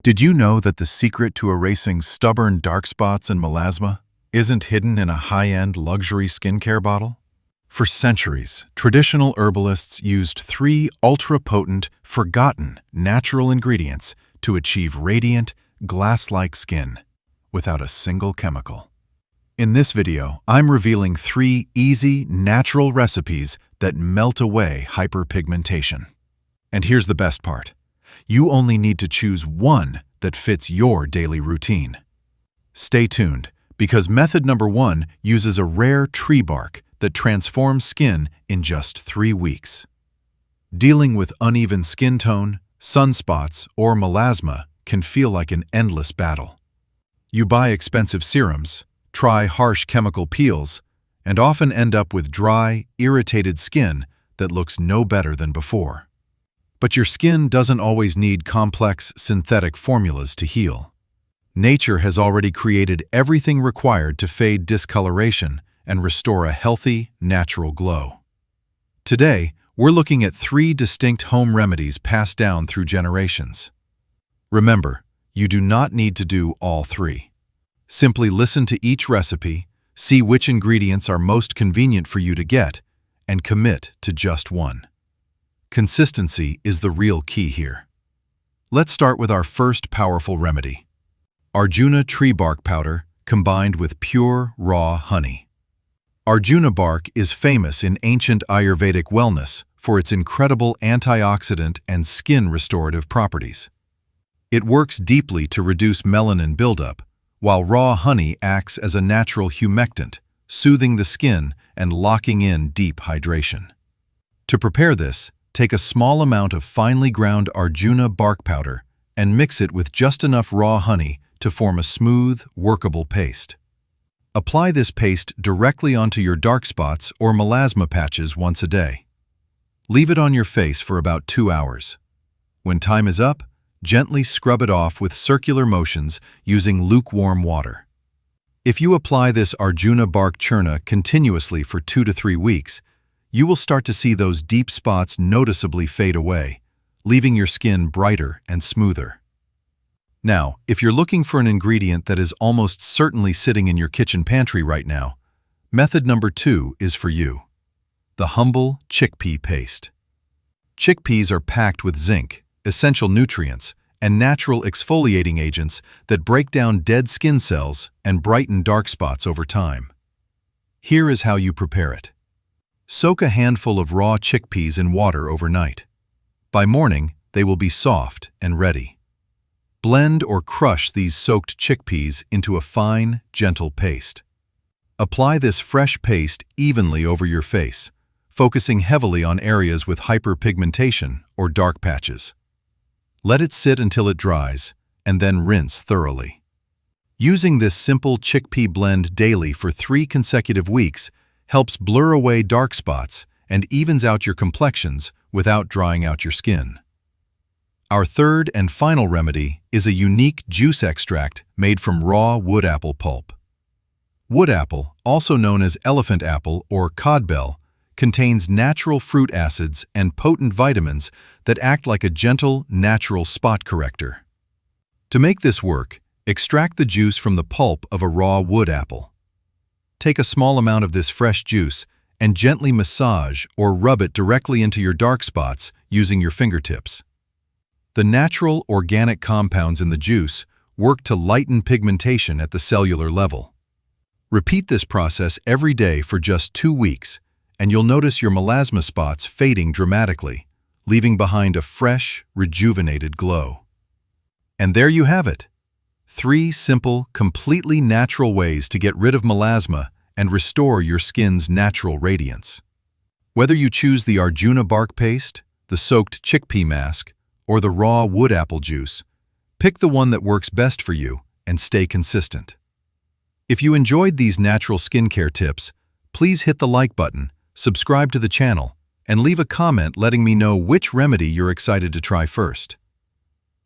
Did you know that the secret to erasing stubborn dark spots and melasma isn't hidden in a high-end luxury skincare bottle? For centuries, traditional herbalists used three ultra-potent, forgotten natural ingredients to achieve radiant, glass-like skin without a single chemical. In this video, I'm revealing three easy, natural recipes that melt away hyperpigmentation. And here's the best part. You only need to choose one that fits your daily routine. Stay tuned, because method number 1 uses a rare tree bark that transforms skin in just 3 weeks. Dealing with uneven skin tone, sunspots, or melasma can feel like an endless battle. You buy expensive serums, try harsh chemical peels, and often end up with dry, irritated skin that looks no better than before. But your skin doesn't always need complex synthetic formulas to heal. Nature has already created everything required to fade discoloration and restore a healthy, natural glow. Today, we're looking at 3 distinct home remedies passed down through generations. Remember, you do not need to do all 3. Simply listen to each recipe, see which ingredients are most convenient for you to get, and commit to just one. Consistency is the real key here. Let's start with our first powerful remedy: Arjuna tree bark powder combined with pure, raw honey. Arjuna bark is famous in ancient Ayurvedic wellness for its incredible antioxidant and skin restorative properties. It works deeply to reduce melanin buildup, while raw honey acts as a natural humectant, soothing the skin and locking in deep hydration. To prepare this, take a small amount of finely ground Arjuna bark powder and mix it with just enough raw honey to form a smooth, workable paste. Apply this paste directly onto your dark spots or melasma patches once a day. Leave it on your face for about 2 hours. When time is up, gently scrub it off with circular motions using lukewarm water. If you apply this Arjuna bark churna continuously for 2 to 3 weeks, you will start to see those deep spots noticeably fade away, leaving your skin brighter and smoother. Now, if you're looking for an ingredient that is almost certainly sitting in your kitchen pantry right now, method number 2 is for you: the humble chickpea paste. Chickpeas are packed with zinc, essential nutrients, and natural exfoliating agents that break down dead skin cells and brighten dark spots over time. Here is how you prepare it. Soak a handful of raw chickpeas in water overnight. By morning, they will be soft and ready. Blend or crush these soaked chickpeas into a fine, gentle paste. Apply this fresh paste evenly over your face, focusing heavily on areas with hyperpigmentation or dark patches. Let it sit until it dries, and then rinse thoroughly. Using this simple chickpea blend daily for 3 consecutive weeks helps blur away dark spots and evens out your complexions without drying out your skin. Our third and final remedy is a unique juice extract made from raw wood apple pulp. Wood apple, also known as elephant apple or codbell, contains natural fruit acids and potent vitamins that act like a gentle, natural spot corrector. To make this work, extract the juice from the pulp of a raw wood apple. Take a small amount of this fresh juice and gently massage or rub it directly into your dark spots using your fingertips. The natural, organic compounds in the juice work to lighten pigmentation at the cellular level. Repeat this process every day for just 2 weeks, and you'll notice your melasma spots fading dramatically, leaving behind a fresh, rejuvenated glow. And there you have it. 3 simple, completely natural ways to get rid of melasma and restore your skin's natural radiance. Whether you choose the Arjuna bark paste, the soaked chickpea mask, or the raw wood apple juice, pick the one that works best for you and stay consistent. If you enjoyed these natural skincare tips, please hit the like button, subscribe to the channel, and leave a comment letting me know which remedy you're excited to try first.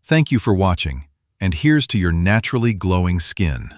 Thank you for watching. And here's to your naturally glowing skin.